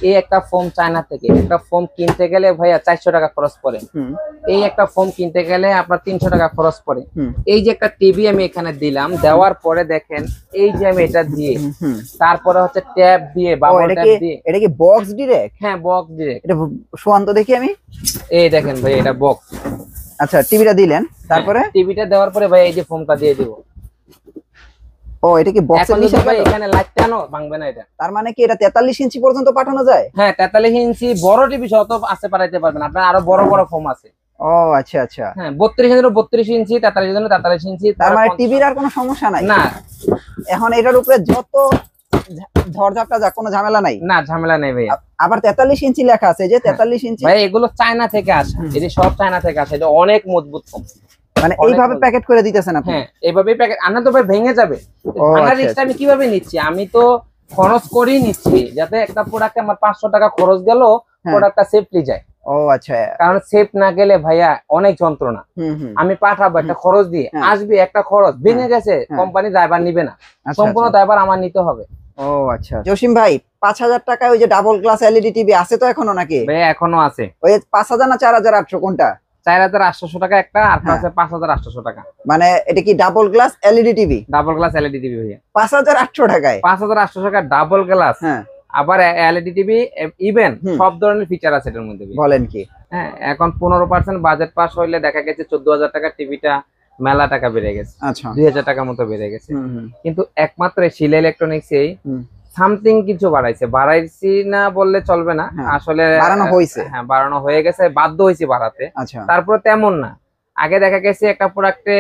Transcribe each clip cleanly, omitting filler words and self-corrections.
এই একটা foam China থেকে একটা ফোম কিনতে গেলে ভাইয়া 400 টাকা খরচ পড়ে। এই একটা ফোম কিনতে গেলে আপনার 300 টাকা খরচ পড়ে। এই যে একটা টিভি আমি এখানে দিলাম, দেওয়ার পরে দেখেন এই যে আমি এটা দিয়ে তারপরে হচ্ছে ট্যাব দিয়ে বাবল ট্যাব দিয়ে। এটা কি বক্স ডিরেক্ট? হ্যাঁ বক্স ডিরেক্ট। এটা শোয়ান তো দেখি আমি। এই দেখেন ভাই এটা বক্স। আচ্ছা টিভিটা দিলেন, তারপরে টিভিটা দেওয়ার পরে ভাই এই যে ফোমটা দিয়ে দিব। ও এটা কি বক্সের নিচে ভাই এখানে লাইট টানো ভাঙবে না এটা। তার মানে কি এটা 43 ইঞ্চি পর্যন্ত পাঠানো যায়? হ্যাঁ 43 ইঞ্চি বড় টিভি সহ তো আছে পাঠাইতে পারবেন আপনার, আরো বড় বড় ফোম আছে। ও আচ্ছা আচ্ছা। হ্যাঁ 32 ইঞ্চি 32 ইঞ্চি, 43 ইঞ্চি 43 ইঞ্চি। তার মানে টিভির আর কোনো সমস্যা নাই না, এখন এটার উপরে যত ঝড়ঝাপটা যা কোনো ঝামেলা নাই? না ঝামেলা নেই ভাই। আবার 43 ইঞ্চি লেখা আছে, যে 43 ইঞ্চি ভাই এগুলো চায়না থেকে আসে, এটি সব চায়না থেকে আসে, এটা অনেক মজবুত ফোম। মানে এইভাবে প্যাকেট করে দিতেছেন আপনি? হ্যাঁ এইভাবেই প্যাকেট। আনা তো ভাই ভেঙে যাবে, ভাঙার রিস্কটা আমি কিভাবে নিচ্ছি? আমি তো খরচ করেই নিচ্ছি যাতে একটা প্রোডাক্টে আমার 500 টাকা খরচ গেল, প্রোডাক্টটা সেফলি যায়। ও আচ্ছা। কারণ সেফ না গেলে ভাইয়া অনেক যন্ত্রণা। আমি পাঠাবো একটা খরচ দিয়ে, আসবে একটা খরচ, ভেঙে গেছে কোম্পানি দায়ভার নিবে না, সম্পূর্ণ দায়ভার আমার নিতে হবে। ও আচ্ছা। জসিম ভাই 5000 টাকায় ওই যে ডাবল গ্লাস এলইডি টিভি আছে তো এখনো নাকি? ভাই এখনো আছে। ওই 5000 না 4800 কোনটা? 4800 টাকা একটা, আর আছে 5800 টাকা। মানে এটা কি double glass LED TV? Double glass LED TV ভাইয়া 5800 টাকায়। 5800 টাকা ডাবল গ্লাস। হ্যাঁ আবার এলইডি টিভি ইভেন সব ধরনের ফিচার আছে এটার মধ্যে। বলেন কি? হ্যাঁ এখন 15% বাজেট পাস হইলে দেখা গেছে 14000 টাকা টিভিটা মেলা টাকা বেড়ে গেছে। আচ্ছা 2000 টাকা মতো বেড়ে গেছে। কিন্তু একমাত্র শিলা ইলেকট্রনিক্স এই সামথিং কিছু বাড়াইছি না বললে চলবে না, আসলে বাড়ানো হয়েছে। হ্যাঁ বাড়ানো হয়ে গেছে, বাধ্য হয়েছে বাড়াতে। আচ্ছা তারপর তেমন না, আগে দেখা গেছে একটা প্রোডাক্টে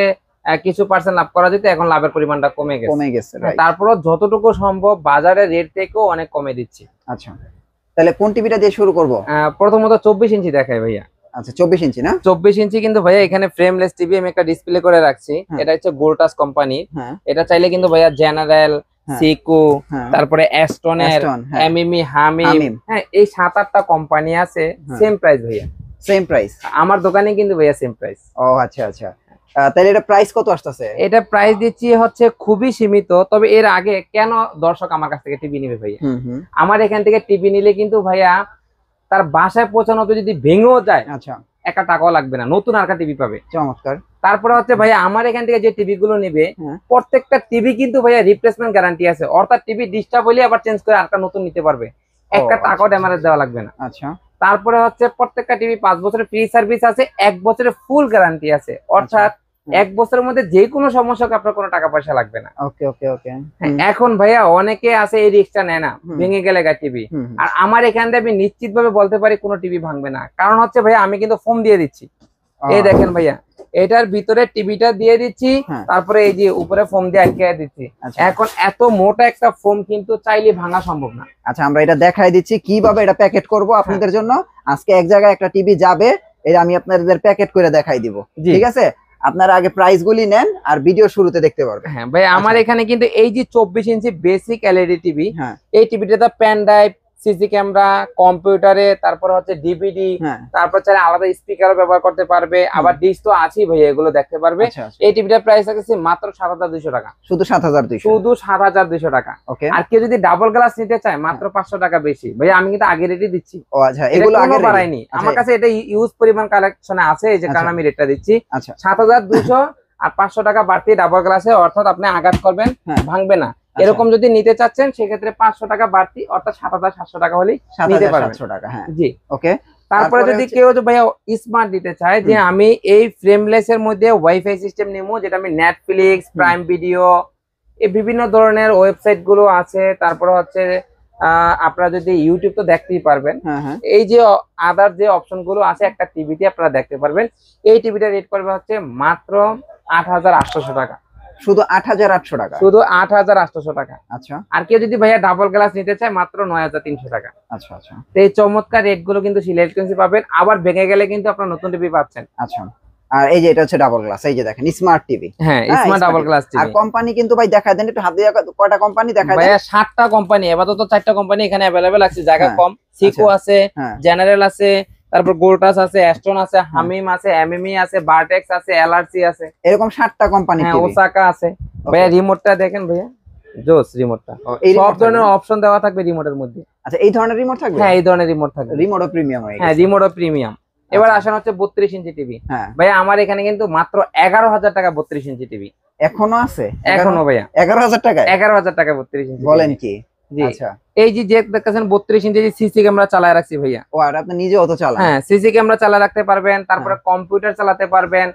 কিছু পার্সেন্ট লাভ করা যেত, এখন লাভের পরিমাণটা কমে গেছে। তারপর যতটুকু সম্ভব বাজারের রেট থেকেও অনেক কমে দিচ্ছি। আচ্ছা তাহলে কোন টিভিটা দিয়ে শুরু করব? প্রথমত 24 ইঞ্চি দেখাই ভাইয়া। আচ্ছা 24 ইঞ্চি না? 24 ইঞ্চি কিন্তু ভাইয়া এখানে ফ্রেমলেস টিভি আমি একটা ডিসপ্লে করে রাখছি। এটা হচ্ছে গোল্টাস কোম্পানি। এটা চাইলে কিন্তু ভাইয়া জেনারেল, সিকো, তারপরে অ্যাস্টনের, এমএমই, হামিম, হ্যাঁ এই 7-8টা কোম্পানি আছে। সেম প্রাইস ভাইয়া, সেম প্রাইস আমার দোকানে কিন্তু ভাইয়া সেম প্রাইস। ও আচ্ছা আচ্ছা। তাহলে এটা প্রাইস কত আসতেছে? এটা প্রাইস দিচ্ছি হচ্ছে খুবই সীমিত। তবে এর আগে কেন দর্শক আমার কাছ থেকে টিভি নিবে ভাইয়া? আমার এখান থেকে টিভি নিলে কিন্তু ভাইয়া তার বাসায় পৌঁছানোতে যদি ভেঙেও যায়, আচ্ছা একটা টাকাও লাগবে না, নতুন আর একটা টিভি পাবে। চমৎকার। তারপরে হচ্ছে ভাইয়া আমার এখান থেকে যে টিভি গুলো নিবে প্রত্যেকটা টিভি কিন্তু ভাইয়া রিপ্লেসমেন্ট গ্যারান্টি আছে, অর্থাৎ টিভি ডিস্টার্ব হলে আবার চেঞ্জ করে আরেকটা নতুন নিতে পারবে, একটা টাকাও ড্যামেজ দেওয়া লাগবে না। আচ্ছা তারপরে হচ্ছে প্রত্যেকটা টিভি 5 বছরের ফ্রি সার্ভিস আছে, 1 বছরের ফুল গ্যারান্টি আছে, অর্থাৎ 1 বছরের মধ্যে যে কোনো সমস্যা আপনার কোনো টাকা পয়সা লাগবে না। ওকে ওকে ওকে। এখন ভাইয়া অনেকে আছে এই রিস্কটা নেয় না, ভেঙে গেলে টিভি। আর আমার এখান থেকে আমি নিশ্চিত ভাবে বলতে পারি কোনো টিভি ভাঙবে না, কারণ হচ্ছে ভাইয়া আমি কিন্তু ফোম দিয়ে দিচ্ছি। এই দেখেন ভাইয়া এটার ভিতরে টিভিটা দিয়ে দিচ্ছি, তারপরে এই যে উপরে ফোম দিয়ে আটকে দিচ্ছি। এখন এত মোটা একটা ফোম কিন্তু চাইলে ভাঙা সম্ভব না। আচ্ছা আমরা এটা দেখাই দিচ্ছি কিভাবে এটা প্যাকেট করব আপনাদের জন্য। আজকে এক জায়গায় একটা টিভি যাবে, এটা আমি আপনাদের প্যাকেট করে দেখাই দিব, ঠিক আছে? আপনারা আগে প্রাইস গুলি নেন আর ভিডিও শুরুতে দেখতে পারবেন। হ্যাঁ ভাই আমার এখানে কিন্তু এই যে 24 ইঞ্চি বেসিক এলইডি টিভি, এই টিভিটাতে পেন ড্রাইভ, সিসি ক্যামেরা, কম্পিউটারে, তারপর হচ্ছে ডিভিডি, তারপর চাইলে আলাদা স্পিকারও ব্যবহার করতে পারবে, আবার ডিশ তো আছেই ভাই, এগুলো দেখতে পারবে। এই টিভিটার প্রাইস আছে মাত্র 7200 টাকা। শুধু 7200? শুধু 7200 টাকা। আর কেউ যদি ডাবল গ্লাস নিতে চায় মাত্র 500 টাকা বেশি। ভাই আমি কিন্তু আগে রেটই দিচ্ছি। ও আচ্ছা এগুলো আগে বাড়াইনি, আমার কাছে এটা ইউজ পরিমাণ কালেকশনে আছে, এই যে কারণে আমি রেটটা দিচ্ছি। 7200 আর 500 টাকা বাড়তি ডাবল গ্লাসে, অর্থাৎ আপনি আঘাত করবেন ভাঙবে না। এরকম যদি নিতে চাচ্ছেন সেক্ষেত্রে 500 টাকা বাড়তি, অর্থাৎ 7700 টাকা হলেই নিতে পারবেন। 7700 টাকা। হ্যাঁ জি ওকে। তারপরে যদি কেউ ভাইয়া স্মার্ট দিতে চায় যে আমি এই ফ্রেমলেস এর মধ্যে ওয়াইফাই সিস্টেম নিবো, যেটা আমি নেটফ্লিক্স, প্রাইম ভিডিও, এই বিভিন্ন ধরনের ওয়েবসাইট গুলো আছে, তারপরে হচ্ছে আপনারা যদি ইউটিউব তো দেখতেই পারবেন, এই যে আদার যে অপশন গুলো আছে একটা টিভিতে আপনারা দেখতে পারবেন। এই টিভিটা রেট করবে হচ্ছে মাত্র 8800 টাকা। শুধু 8800 টাকা? শুধু 8800 টাকা। আচ্ছা। আর কেউ যদি ভাইয়া ডাবল গ্লাস নিতে চায় মাত্র 9300 টাকা। আচ্ছা আচ্ছা। এই চমৎকার রেট গুলো কিন্তু সিলেকশন পাবেন, আবার ভেঙে গেলে কিন্তু আপনার নতুন টিভি পাচ্ছেন। আচ্ছা। আর এই যে এটা হচ্ছে ডাবল গ্লাস, এই যে দেখেন স্মার্ট টিভি। হ্যাঁ স্মার্ট ডাবল গ্লাস টিভি। আর কোম্পানি কিন্তু ভাই দেখায় দেন একটু, হাত দিয়ে কয়টা কোম্পানি দেখায় দেন? ভাইয়া 7টা কোম্পানি, আপাতত 4টা কোম্পানি এখানে अवेलेबल আছে, জায়গা কম। সিকো আছে, জেনারেল আছে, তারপর গোল্টাস আছে, অ্যাস্টন আছে, হামিম আছে, এমএমই আছে, বারটেক্স আছে, এলআরসি আছে, এরকম 7টা কোম্পানি। হ্যাঁ ওসাকা আছে। ভাইয়া রিমোটটা দেখেন ভাইয়া, জোস রিমোটটা সব ধরনের অপশন দেওয়া থাকবে রিমোটের মধ্যে। আচ্ছা এই ধরনের রিমোট থাকবে? হ্যাঁ এই ধরনের রিমোট থাকবে, রিমোটও প্রিমিয়াম হয়ে গেছে। হ্যাঁ রিমোটও প্রিমিয়াম। এবার আসেন হচ্ছে 32 ইঞ্চি টিভি। হ্যাঁ ভাইয়া আমার এখানে কিন্তু মাত্র 11,000 টাকা 32 ইঞ্চি টিভি এখনো আছে? এখনো ভাইয়া 11,000 টাকা? 11,000 টাকা 32 ইঞ্চি। বলেন কি? জি আচ্ছা এই যে দেখতেছেন 32 ইঞ্চি সিসি ক্যামেরা চালায় রাখছি ভাইয়া। ও আর আপনি নিজেও তো চালান? হ্যাঁ সিসি ক্যামেরা চালা রাখতে পারবেন, তারপরে কম্পিউটার চালাতে পারবেন,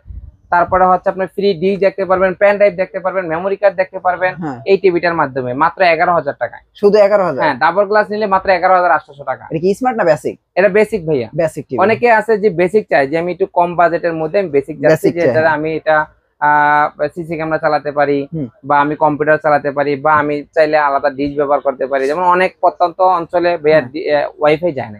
তারপরে হচ্ছে আপনি ফ্রি ডিশ দেখতে পারবেন, পেন ড্রাইভ দেখতে পারবেন, মেমোরি কার্ড দেখতে পারবেন এই টিভিটার মাধ্যমে মাত্র 11,000 টাকায়। শুধু 11,000? হ্যাঁ ডাবল গ্লাস নিলে মাত্র 11,800 টাকা। এটা কি স্মার্ট না বেসিক? এটা বেসিক ভাইয়া। Basic TV. অনেকে আছে যে বেসিক চাই, যে আমি একটু কম বাজেটের মধ্যে আমি বেসিক যাচ্ছি, যেটা আমি এটা সিসি ক্যামেরা চালাতে পারি বা আমি কম্পিউটার চালাতে পারি বা আমি চাইলে আলাদা ডিশ ব্যবহার করতে পারি। যেমন অনেক প্রত্যন্ত অঞ্চলে ওয়াইফাই যায় না,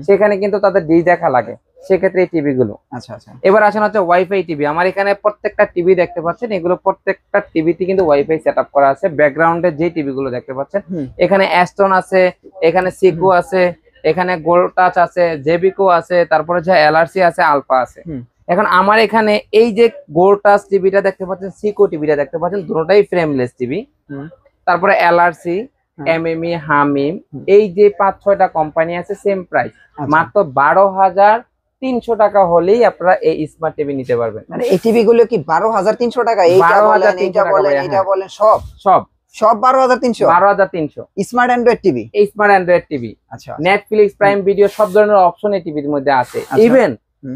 সেখানে কিন্তু তাদের ডিশ দেখা লাগে, সেক্ষেত্রে এই টিভি গুলো। আচ্ছা আচ্ছা এবার আসেন হচ্ছে ওয়াইফাই টিভি। আমার এখানে প্রত্যেকটা টিভি দেখতে পাচ্ছেন, এগুলো প্রত্যেকটা টিভিতে কিন্তু ওয়াইফাই সেটআপ করা আছে। ব্যাকগ্রাউন্ডে যে টিভি গুলো দেখতে পাচ্ছেন, এখানে অ্যাস্টন আছে, এখানে সিকো আছে, এখানে গোল্ড টাচ আছে, জেবিকো আছে, তারপরে যে এলআরসি আছে, আলফা আছে। এখন আমার এখানে এই যে গোল্ড টাচ টিভিটা দেখতে পাচ্ছেন, সিকো টিভিটা দেখতে পাচ্ছেন, দুটোটাই ফ্রেমলেস টিভি। তারপরে এলআরসি, এমএমই, হামিম, এই যে 5-6টা কোম্পানি আছে সেম প্রাইস, মাত্র 12,300 টাকা হলেই আপনারা এই স্মার্ট টিভি নিতে পারবেন। মানে এই টিভি গুলো কি 12,300 টাকা? এইটা বলেন, এইটা বলেন, এইটা বলেন, সব সব সব 12,300? 12,300 স্মার্ট অ্যান্ড্রয়েড টিভি। এই স্মার্ট অ্যান্ড্রয়েড টিভি। আচ্ছা নেটফ্লিক্স, প্রাইম ভিডিও সব ধরনের অপশন এই টিভির মধ্যে আছে। ইভেন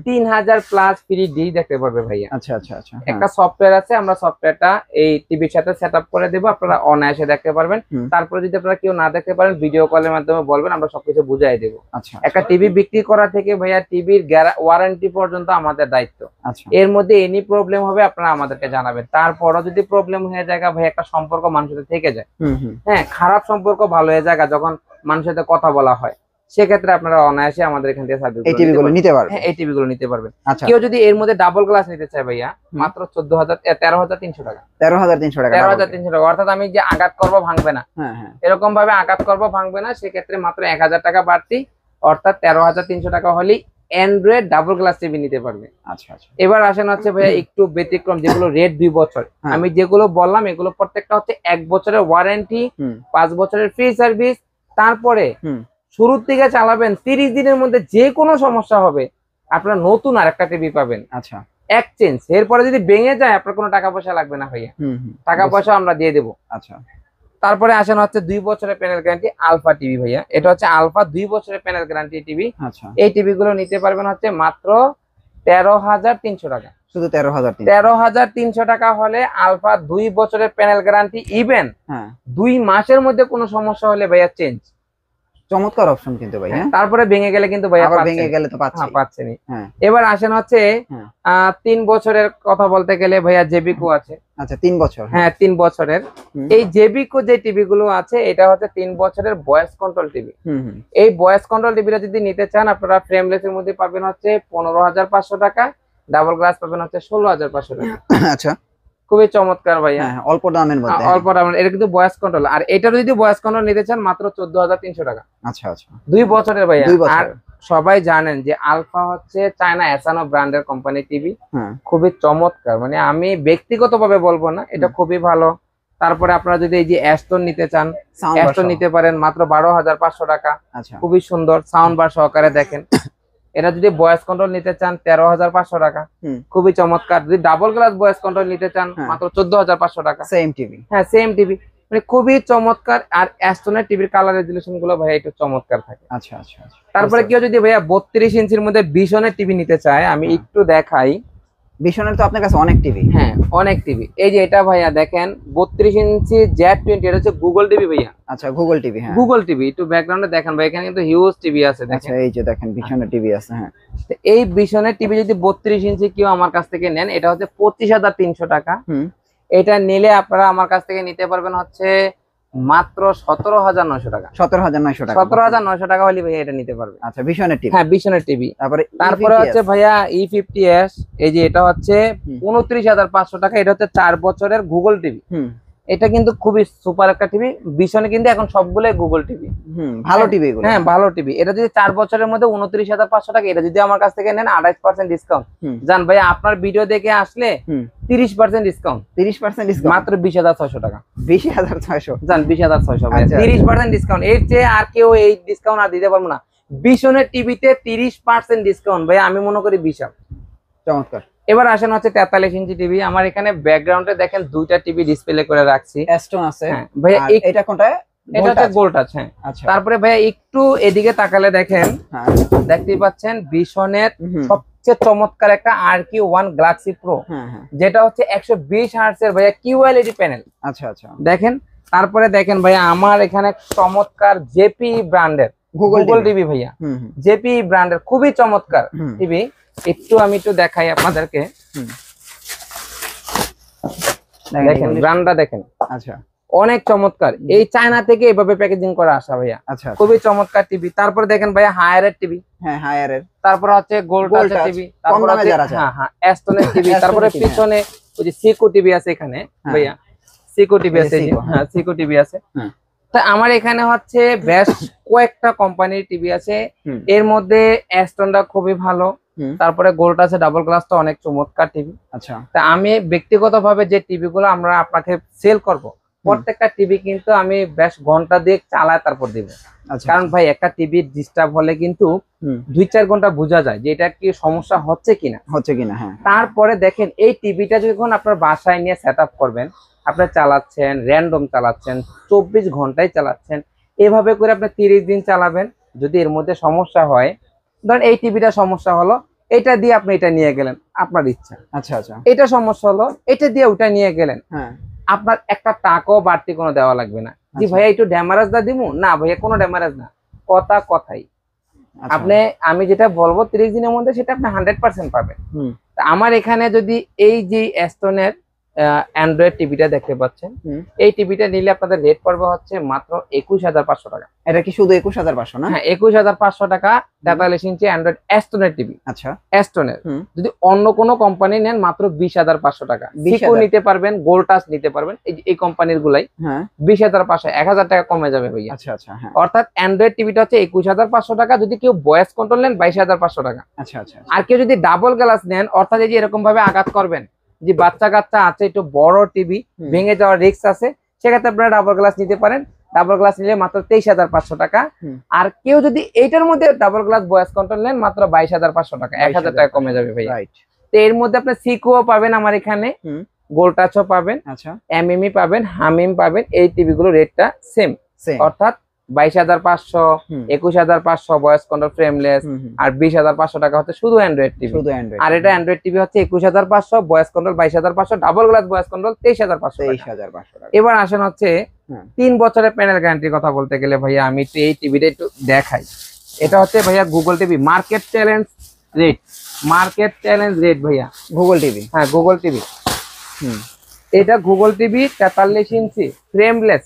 3000 প্লাস ফ্রি ডিশ দেখতে পারবে ভাইয়া। আচ্ছা আচ্ছা আচ্ছা একটা সফটওয়্যার আছে, আমরা সফটওয়্যারটা এই টিভির সাথে সেটআপ করে দেব, আপনারা অনায়াসে দেখতে পারবেন। তারপরে যদি আপনারা কেউ না দেখতে পারেন, ভিডিও কলের মাধ্যমে বলবেন, আমরা সবকিছু বুঝাই দেব। আচ্ছা একটা টিভি বিক্রি করা থেকে ভাইয়া টিভির ওয়ারেন্টি পর্যন্ত আমাদের দায়িত্ব। আচ্ছা এর মধ্যে এনি প্রবলেম হবে আপনারা আমাদেরকে জানাবেন। তারপরও যদি প্রবলেম হয়ে যায় ভাই, একটা সম্পর্ক মানুষের সাথে থেকে যায়, হ্যাঁ খারাপ সম্পর্ক ভালো হয়ে যায় যখন মানুষের সাথে কথা বলা হয়, সেক্ষেত্রে আপনারা অনায়াসে আমাদের এখান থেকে এই টিভি গুলো নিতে পারবেন। হ্যাঁ এই টিভি গুলো নিতে পারবেন। কেউ যদি এর মধ্যে ডাবল গ্লাস নিতে চায় ভাইয়া, মাত্র 13,300 টাকা। 13,300 টাকা? 13,300 টাকা, অর্থাৎ আমি যে আঘাত করবো ভাঙবে না, এরকম ভাবে আঘাত করবো ভাঙবে না, সেক্ষেত্রে মাত্র 1,000 টাকা বাড়তি, অর্থাৎ 13,300 টাকা হলেই অ্যান্ড্রয়েড ডাবল গ্লাস টিভি নিতে পারবে। আচ্ছা আচ্ছা এবার আসেন হচ্ছে ভাইয়া একটু ব্যতিক্রম, যেগুলো রেট 2 বছর। আমি যেগুলো বললাম এগুলো প্রত্যেকটা হচ্ছে 1 বছরের ওয়ারেন্টি, 5 বছরের ফ্রি সার্ভিস। তারপরে শুরুর থেকে চালাবেন, 30 দিনের মধ্যে যে কোনো সমস্যা হবে আপনারা নতুন আর একটা টিভি পাবেন। আচ্ছা এক্সচেঞ্জ, এরপরে যদি ভেঙে যায় আপনার কোনো টাকা পয়সা লাগবে না ভাইয়া, টাকা পয়সা আমরা দিয়ে দেবো। আচ্ছা তারপরে আসেন হচ্ছে 2 বছরের প্যানেল গ্যারান্টি আলফা টিভি ভাইয়া। এটা হচ্ছে আলফা 2 বছরের প্যানেল গ্যারান্টি টিভি। আচ্ছা এই টিভি গুলো নিতে পারবেন হচ্ছে মাত্র 13,300 টাকা। শুধু 13,300? 13,300 টাকা হলে আলফা 2 বছরের প্যানেল গ্যারান্টি, ইভেন 2 মাসের মধ্যে কোনো সমস্যা হলে ভাইয়া চেঞ্জ। চমৎকার অপশন কিন্তু ভাই। তারপরে ভেঙে গেলে কিন্তু ভাইয়া ভেঙে গেলে তো পাচ্ছেনি। এবার আসেন হচ্ছে 3 বছরের কথা বলতে গেলে ভাইয়া জেবিকো আছে। আচ্ছা 3 বছর? হ্যাঁ 3 বছরের। এই জেবিকো যে টিভি গুলো আছে, এটা হচ্ছে 3 বছরের ভয়েস কন্ট্রোল টিভি। এই ভয়েস কন্ট্রোল টিভিটা যদি নিতে চান, আপনারা ফ্রেমলেস এর মধ্যে পাবেন হচ্ছে 15,500 টাকা, ডাবল গ্লাস পাবেন হচ্ছে 16,500 টাকা। আচ্ছা খুবই চমৎকার ভাইয়া, অল্প দামের মধ্যে। অল্প দামের, এটা কিন্তু ভয়েস কন্ট্রোল। আর এটার যদি ভয়েস কন্ট্রোল নিতে চান মাত্র 14,300 টাকা। আচ্ছা আচ্ছা 2 বছরের ভাইয়া। আর সবাই জানেন যে আলফা হচ্ছে চায়না এসানো ব্র্যান্ডের কোম্পানি টিভি, খুবই চমৎকার। মানে আমি ব্যক্তিগতভাবে বলবো না, এটা খুবই ভালো। তারপরে আপনারা যদি এই যে অ্যাস্টন নিতে চান, অ্যাস্টন নিতে পারেন মাত্র 12,500 টাকা। খুবই সুন্দর সাউন্ড বার সহকারে। দেখেন এটা যদি ভয়েস কন্ট্রোল নিতে চান 13,500 টাকা, খুবই চমৎকার। যদি ডাবল গ্লাস ভয়েস কন্ট্রোল নিতে চান মাত্র 14,500 টাকা। Same TV? হ্যাঁ সেম টিভি, মানে খুবই চমৎকার। আর অ্যাস্টনের টিভির কালার রেজুলেশন গুলো ভাইয়া একটু চমৎকার থাকে। আচ্ছা আচ্ছা তারপরে কেউ যদি ভাইয়া 32 ইঞ্চির মধ্যে ভিশনের টিভি নিতে চায়, আমি একটু দেখাই। ভিশনের তো আপনার কাছে অনেক টিভি? হ্যাঁ অনেক টিভি। এই যে এটা ভাইয়া দেখেন 32 ইঞ্চি Z20, এটা হচ্ছে গুগল টিভি ভাইয়া। আচ্ছা গুগল টিভি। হ্যাঁ গুগল টিভি। একটু ব্যাকগ্রাউন্ডে দেখেন ভাই, এখানে কিন্তু হিউজ টিভি আছে। আচ্ছা এই যে দেখেন ভিশনের টিভি আছে। হ্যাঁ এই ভিশনের টিভি যদি 32 ইঞ্চি কেউ আমার কাছ থেকে নেন, এটা হচ্ছে 25,300 টাকা। এটা নিলে আপনারা আমার কাছ থেকে নিতে পারবেন হচ্ছে মাত্র 17,900 টাকা। 17,900 টাকা? 17,900 টাকা হলে ভাইয়া এটা নিতে পারবে। আচ্ছা ভিশনের টিভি? হ্যাঁ ভিশনের টিভি। তারপরে হচ্ছে ভাইয়া E50s, এই যে এটা হচ্ছে 29,500 টাকা। এটা হচ্ছে 4 বছরের গুগল টিভি। এটা কিন্তু খুবই সুপার একটা টিভি। ভীষণ কিন্তু এখন সবগুলো গুগল টিভি। ভালো টিভি এগুলো। হ্যাঁ ভালো টিভি। এটা যদি 4 বছরের মধ্যে 29,500 টাকা, এটা যদি আমার কাছ থেকে নেন 28% ডিসকাউন্ট। জান ভাই আপনার ভিডিও দেখে আসলে 30% ডিসকাউন্ট। 30% ডিসকাউন্ট মাত্র 20,600 টাকা। 20,600 জান 20,600 ভাই। আচ্ছা, 30% ডিসকাউন্ট, এর চেয়ে আর কেউ এই ডিসকাউন্ট আর দিতে পারবো না। ভীষণের টিভিতে 30% ডিসকাউন্ট ভাই, আমি মনে করি বিশাল চমৎকার। এবার আসেন হচ্ছে 43 ইঞ্চি টিভি। আমার এখানে ব্যাকগ্রাউন্ডে দেখেন দুইটা টিভি ডিসপ্লে করে রাখছি। অ্যাস্টন আছে ভাইয়া, এটা কোনটা? এটা হচ্ছে গোল্ড টাচ। হ্যাঁ আচ্ছা, তারপরে ভাইয়া একটু এদিকে তাকালে দেখেন, দেখতেই পাচ্ছেন ভীষণের সবচেয়ে চমৎকার একটা RQ1 গ্যালাক্সি প্রো, যেটা হচ্ছে 120 হার্টজ এর ভাইয়া QLED প্যানেল। আচ্ছা আচ্ছা, দেখেন। তারপরে দেখেন ভাইয়া আমার এখানে চমৎকার জেপি ব্র্যান্ডের গুগল টিভি ভাইয়া। জেপি ব্র্যান্ডের খুবই চমৎকার টিভি। আমি একটু দেখাই আপনাদেরকে। দেখেন ব্র্যান্ডটা দেখেন। আচ্ছা, অনেক চমৎকার। এই চায়না থেকে এভাবে প্যাকেজিং করা আসা ভাইয়া। আচ্ছা, খুবই চমৎকার টিভি। তারপরে দেখেন ভাইয়া হায়ারের টিভি। হ্যাঁ হায়ারের। তারপর হচ্ছে গোল্ড টাচ টিভি। তারপর অ্যাস্টনের টিভি। তারপরে পিছনে ওই যে সিকো টিভি আছে এখানে ভাইয়া। সিকো টিভি আছে। হ্যাঁ সিকো টিভি আছে। তা আমার এখানে হচ্ছে বেশ কয়েকটা কোম্পানির টিভি আছে। এর মধ্যে অ্যাস্টনটা খুবই ভালো। তারপরে গোল্ড আছে, ডাবল গ্লাসটা অনেক চমৎকার টিভি। আচ্ছা, তা আমি ব্যক্তিগতভাবে যে টিভি গুলো আমরা আপনাকে সেল করব, প্রত্যেকটা টিভি কিন্তু আমি বেশ ঘন্টা দিয়ে চালায় তারপর দিব। কারণ ভাই একটা টিভি ডিস্টার্ব হলে কিন্তু 2-4 ঘন্টা বোঝা যায় যে এটা কি সমস্যা হচ্ছে কিনা। হ্যাঁ। তারপরে দেখেন এই টিভিটা যখন আপনার বাসায় নিয়ে সেট আপ করবেন, আপনি চালাচ্ছেন, র্যান্ডম চালাচ্ছেন, 24 ঘন্টায় চালাচ্ছেন, এভাবে করে আপনি 30 দিন চালাবেন। যদি এর মধ্যে সমস্যা হয়, ধরেন এই টিভিটা সমস্যা হলো, এটা দিয়ে আপনি এটা নিয়ে গেলেন, আপনার ইচ্ছা। আচ্ছা আচ্ছা, এটা সমস্যা হলো, এটা দিয়ে ওটা নিয়ে গেলেন, আপনার একটা টাকাও বাড়তি কোনো দেওয়া লাগবে না। জি ভাইয়া একটু ড্যামারেজ দা দিমু না ভাইয়া, কোনো ড্যামারেজ না, কথাই। আপনি আমি যেটা বলবো 30 দিনের মধ্যে সেটা আপনি 100% পাবেন। আমার এখানে যদি এই যে অ্যাস্টনের অ্যান্ড্রয়েড টিভিটা দেখতে পাচ্ছেন, এই টিভিটা নিলে আপনাদের রেট পড়বে হচ্ছে মাত্র 21,500 টাকা। এটা কি শুধু 21,500 না? হ্যাঁ 21,500 টাকা 43 ইঞ্চি অ্যান্ড্রয়েড অ্যাস্টনের টিভি। আচ্ছা, অ্যাস্টনের। যদি অন্য কোনো কোম্পানি নেন মাত্র 20,500 টাকা। সিকো নিতে পারবেন, গোল্ড টাচ নিতে পারবেন, এই কোম্পানির গুলাই 20,500, 1,000 টাকা কমে যাবে ভাইয়া। আচ্ছা আচ্ছা, অর্থাৎ অ্যান্ড্রয়েড টিভিটা হচ্ছে 21,500 টাকা। যদি কেউ ভয়েস কন্ট্রোল নেন 22,500 টাকা। আচ্ছা আচ্ছা, আর কেউ যদি ডাবল গ্লাস নেন, অর্থাৎ এই যে এরকম ভাবে আঘাত করবেন যে বাচ্চা কাচ্চা আছে, একটু বড় টিভি ভেঙে যাওয়ার রিস্ক আছে, সেক্ষেত্রে আপনারা ডাবল গ্লাস নিতে পারেন। ডাবল গ্লাস নিলে মাত্র 23,500 টাকা। আর কেউ যদি এইটার মধ্যে ডাবল গ্লাস ভয়েস কন্ট্রোল নেন মাত্র 22,500 টাকা, 1,000 টাকা কমে যাবে ভাই। তো এর মধ্যে আপনি সিকো পাবেন আমার এখানে, গোল্ড টাচও পাবেন, এমএমই পাবেন, হামিম পাবেন। এই টিভি গুলো রেটটা সেম, অর্থাৎ 22,500, 21,500 ভয়েস কন্ট্রোল ফ্রেমলেস, আর 20,500 টাকা হচ্ছে শুধু অ্যান্ড্রয়েড টিভি। আর এটা অ্যান্ড্রয়েড টিভি হচ্ছে 21,500, voice control 22,500, double glass voice control 23,500 টাকা। এবার আসেন হচ্ছে 3 বছরের প্যানেল গ্যারান্টির কথা বলতে গেলে ভাইয়া আমি একটু এই টিভিটা একটু দেখাই। এটা হচ্ছে ভাইয়া Google TV market challenge rate ভাইয়া, গুগল টিভি। হ্যাঁ গুগল টিভি। এটা গুগল টিভি 43 ইঞ্চি ফ্রেমলেস।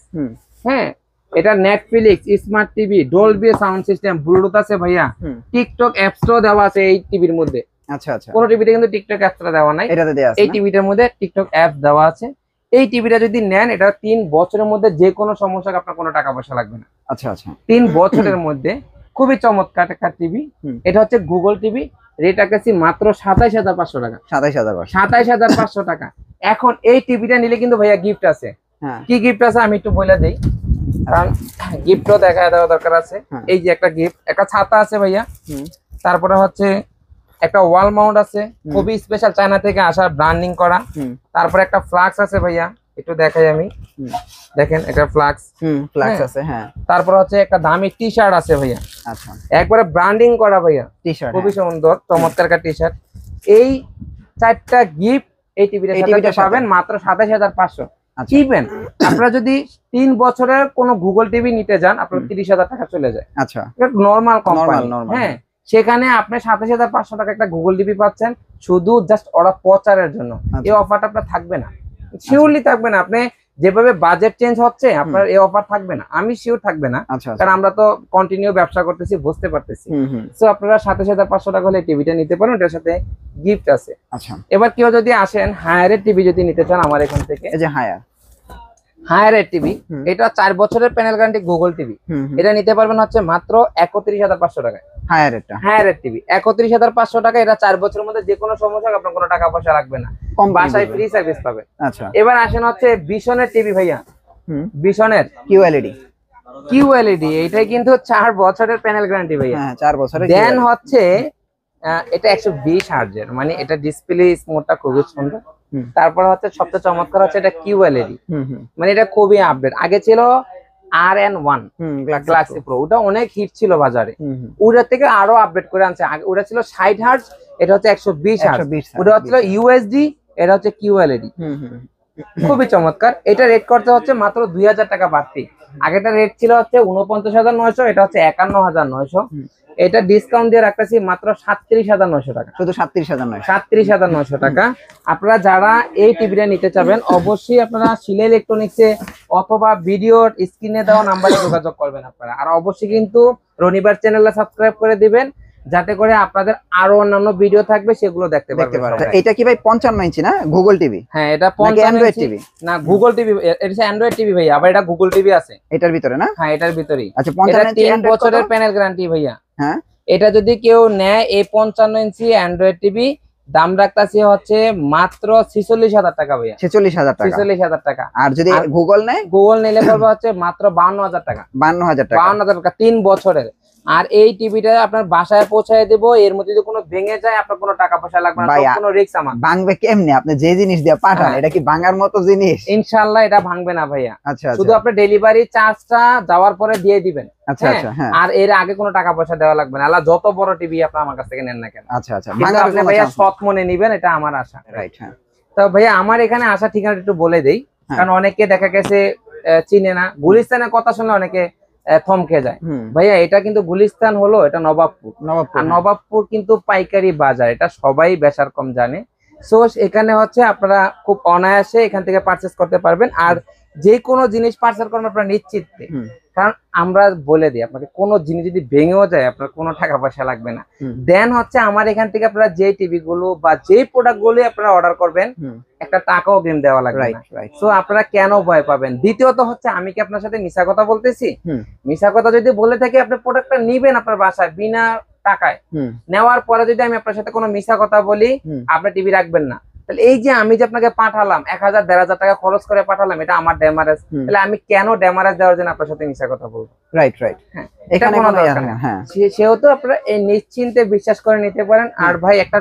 হ্যাঁ এটা Netflix, smart TV, Dolby sound system, Bluetooth আছে ভাইয়া, টিকটক অ্যাপসও দেওয়া আছে এই টিভির মধ্যে। আচ্ছা আচ্ছা, কোন টিভিতে কিন্তু টিকটক অ্যাপসটা দেওয়া নাই, এটাতে দেওয়া আছে। এই টিভিটার মধ্যে টিকটক অ্যাপ দেওয়া আছে। এই টিভিটা যদি নেন, এটা 3 বছরের মধ্যে যে কোনো সমস্যা আপনার কোনো টাকা পয়সা লাগবে না। আচ্ছা আচ্ছা, 3 বছরের মধ্যে খুবই চমৎকার একটা টিভি। এটা হচ্ছে গুগল টিভি, রেট রাখছি মাত্র 27,500 টাকা। 27,500 টাকা। এখন এই টিভিটা নিলে কিন্তু ভাইয়া গিফট আছে। কি গিফট আছে আমি একটু বলে দেই, কারণ গিফটও দেখা দেওয়া দরকার আছে। এই যে একটা গিফট, একটা ছাতা আছে ভাইয়া, তারপরে হচ্ছে একটা ওয়াল মাউন্ট আছে, খুবই স্পেশাল, চায়না থেকে আসা, ব্র্যান্ডিং করা। তারপরে একটা ফ্লাক্স আছে ভাইয়া, একটু দেখাই আমি, দেখেন একটা ফ্লাক্স আছে। হ্যাঁ, তারপর হচ্ছে একটা দামি টি শার্ট আছে ভাইয়া। আচ্ছা, একবারে ব্র্যান্ডিং করা ভাইয়া টি শার্ট, খুবই সুন্দর চমৎকার একটা টি শার্ট। এই 4টা গিফট এই টিভিটা পাবেন মাত্র 27,500। কিবেন আপনারা যদি 3 বছরের কোনো গুগল টিভি নিতে যান, আপনার 30,000 টাকা চলে যায়। আচ্ছা, নরমাল কোম্পানি। হ্যাঁ, সেখানে আপনি 27,500 টাকা একটা গুগল টিভি পাচ্ছেন শুধু জাস্ট ওরা প্রচারের জন্য। এই অফারটা আপনার থাকবে না, শিওরলি থাকবে না। আপনি যেভাবে বাজেট চেঞ্জ হচ্ছে, আপনার এই অফার থাকবে না, আমি শিওর থাকবে না, কারণ আমরা তো কন্টিনিউ ব্যবসা করতেছি, বুঝতে পারতেছি। সো আপনারা 27,500 টাকা হলে টিভিটা নিতে পারেন, এটার সাথে গিফট আছে। আচ্ছা, এবার কেউ যদি আসেন হায়ারের টিভি যদি নিতে চান আমার এখান থেকে, এই যে হায়ার, হায়ার টিভি, হুম। এটা 4 বছরের প্যানেল গ্যারান্টি গুগল টিভি। এটা নিতে পারবেন হচ্ছে মাত্র 31,500 টাকায়। হায়ার এটা হায়ার টিভি 31,500 টাকা। এটা 4 বছরের মধ্যে যে কোনো সমস্যা আপনার কোনো টাকা পয়সা লাগবে না, বাসায় ফ্রি সার্ভিস পাবে। আচ্ছা, এবার আসেন হচ্ছে বিশনের টিভি ভাইয়া। বিশনের কিউএলইডি কিউএলইডি, এটাই কিন্তু 4 বছরের প্যানেল গ্যারান্টি ভাইয়া। হ্যাঁ 4 বছরের। দেন হচ্ছে এটা 120 হার্জের, মানে এটা ডিসপ্লে স্মুথটা খুবই সুন্দর। তারপর হচ্ছে সবচেয়ে চমৎকার হচ্ছে এটা কিউএলইডি, মানে এটা খুবই আপডেট। আগে ছিল RN1 গ্যালাক্সি প্রো, ওটা অনেক হিট ছিল বাজারে, ওটার থেকে আরো আপডেট করে আনছে। ওটা ছিল 60 হার্জ, এটা হচ্ছে 120 হার্জ। ওটা হচ্ছিল ইউএসডি, এটা হচ্ছে কিউএলইডি, খুবই চমৎকার। এটা রেট করতে হচ্ছে মাত্র 2000 টাকা বাড়তি। আগেটা রেট ছিল হচ্ছে 49,900, এটা হচ্ছে 51,900। এটা ডিসকাউন্ট দিয়ে রাখতেছি মাত্র 37,900 টাকা, শুধু 37,900। 37,900 টাকা। আপনারা যারা এই টিভিটা নিতে চাবেন অবশ্যই আপনারা শিলা ইলেকট্রনিক্সে অথবা ভিডিওর স্ক্রিনে দেওয়া নাম্বারে যোগাযোগ করবেন আপনারা। আর অবশ্যই কিন্তু রনিবার চ্যানেলে সাবস্ক্রাইব করে দিবেন, যাতে করে আপনাদের আরো অন্যান্য ভিডিও থাকবে সেগুলো দেখতে পারবেন। এটা কি ভাই 55 ইঞ্চি না গুগল টিভি? হ্যাঁ এটা 55 টিভি না, গুগল টিভি। এটা অ্যান্ড্রয়েড টিভি ভাইয়া, আবার এটা গুগল টিভি আছে এটার ভিতরে না? হ্যাঁ এটার ভিতরেই। আচ্ছা 55 ইঞ্চি 3 বছরের প্যানেল গ্যারান্টি ভাইয়া। হ্যাঁ এটা যদি কেউ নেয় এই 55 ইঞ্চি অ্যান্ড্রয়েড টিভি, দাম রাখতাছি হচ্ছে মাত্র 46,000 টাকা ভাইয়া। 46,000 টাকা, 46,000 টাকা। আর যদি গুগল নেয়? গুগল নিলে পড়বে হচ্ছে মাত্র 52,000 টাকা। 52,000 টাকা, 52,000 টাকা 3 বছরের। আর এই টিভিটা আপনার বাসায় পৌঁছায় দেব, এর মধ্যে যদি কোনো ভেঙে যায় আপনার কোনো টাকা পয়সা লাগবে না, কোনো রিস্ক আমার। ভাঙবে কেমনে? আপনি যে জিনিস দিয়ে পাঠান এটা কি ভাঙার মতো জিনিস? ইনশাআল্লাহ এটা ভাঙবে না ভাইয়া। আচ্ছা, শুধু আপনি ডেলিভারি চার্জটা যাওয়ার পরে দিয়ে দিবেন। আচ্ছা আচ্ছা, হ্যাঁ। আর এর আগে কোনো টাকা পয়সা দেওয়া লাগবে না, আল্লাহ যত বড় টিভি আপনি আমার কাছ থেকে নেন না কেন। আচ্ছা আচ্ছা, কিন্তু আপনি ভাইয়া সৎ মনে নিবেন, এটা আমার আশা। রাইট, হ্যাঁ। তো ভাইয়া আমার এখানে আসা ঠিকানা একটু বলে দেই, কারণ অনেকে দেখা গেছে চিনে না। গুলিস্তানের কথা শুনলে অনেকে থমকে যায়। ভাইয়া এটা কিন্তু গুলিস্তান হলো এটা নবাবপুর, আর নবাবপুর কিন্তু পাইকারি বাজার, এটা সবাই বেশার কম জানে। সো এখানে হচ্ছে আপনারা খুব অনায়াসে এখান থেকে পারচেস করতে পারবেন। আর যে কোনো জিনিস পারচেস করবেন আপনারা নিশ্চিন্তে, কারণ আমরা বলে দিই আপনাকে কোনো জিনিস যদি ভেঙেও যায় আপনার কোনো টাকা পয়সা লাগবে না। দেন হচ্ছে আমার এখান থেকে আপনারা যে টিভি গুলো বা যে প্রোডাক্ট গুলো আপনারা অর্ডার করবেন একটা টাকাও অগ্রিম দেওয়া লাগবে না। সো আপনারা কেন ভয় পাবেন? দ্বিতীয়ত হচ্ছে আমি কি আপনার সাথে মিছা কথা বলতেছি? মিছা কথা যদি বলে থাকি, আপনি প্রোডাক্টটা নিবেন আপনার বাসায় বিনা টাকায়, নেওয়ার পরে যদি আমি আপনার সাথে কোনো মিছা কথা বলি আপনি টিভি রাখবেন না, তাহলে এই যে আমি যে আপনাকে পাঠালাম 1,000 1,500 টাকা খরচ করে পাঠালাম, এটা আমার ড্যামারেজ। তাহলে আমি কেন ড্যামারেজ দেওয়ার জন্য আপনার সাথে মিছা কথা বলবো? রাইট রাইট, হ্যাঁ, এটা কোনো দরকার না। হ্যাঁ, সেহেতু আপনারা এই নিশ্চিন্তে বিশ্বাস করে নিতে পারেন। আর ভাই একটা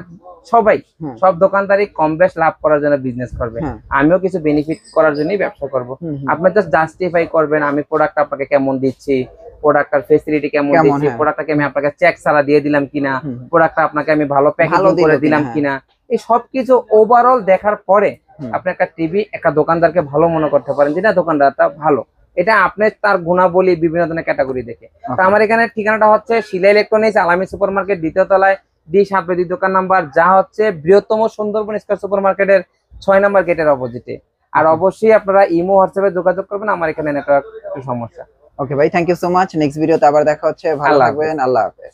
সবাই সব দোকানদারই কম বেশ লাভ করার জন্য বিজনেস করবে, আমিও কিছু বেনিফিট করার জন্যই ব্যবসা করব। আপনি জাস্ট জাস্টিফাই করবেন আমি প্রোডাক্ট আপনাকে কেমন দিচ্ছি, প্রোডাক্টের ফেসিলিটি কেমন দিচ্ছি, প্রোডাক্টটাকে আমি আপনাকে চেক ছাড়া দিয়ে দিলাম কিনা, প্রোডাক্টটা আপনাকে আমি ভালো প্যাকেজিং করে দিলাম কিনা, এই সবকিছু ওভারঅল দেখার পরে আপনি একটা টিভি একটা দোকানদারকে ভালো মনে করতে পারেন যে না দোকানদারটা ভালো। এটা আপনি তার গুণাবলী বিভিন্ন ধরনের ক্যাটাগরি দেখে। তো আমার এখানে ঠিকানাটা হচ্ছে শিলা ইলেকট্রনিক্স, আলামী সুপার মার্কেট, 2য় তলায়, D7 দোকান নাম্বার, যা হচ্ছে বৃহত্তম সুন্দরবন স্কয়ার সুপার মার্কেটের 6 নম্বর গেটের অপোজিটে। আর অবশ্যই আপনারা ইমো হোয়াটসঅ্যাপে যোগাযোগ করবেন, আমার এখানে নেটওয়ার্ক একটু সমস্যা। ওকে ভাই, thank you so much. Next ভিডিওতে আবার দেখা হচ্ছে, ভালো থাকবেন, আল্লাহ হাফেজ।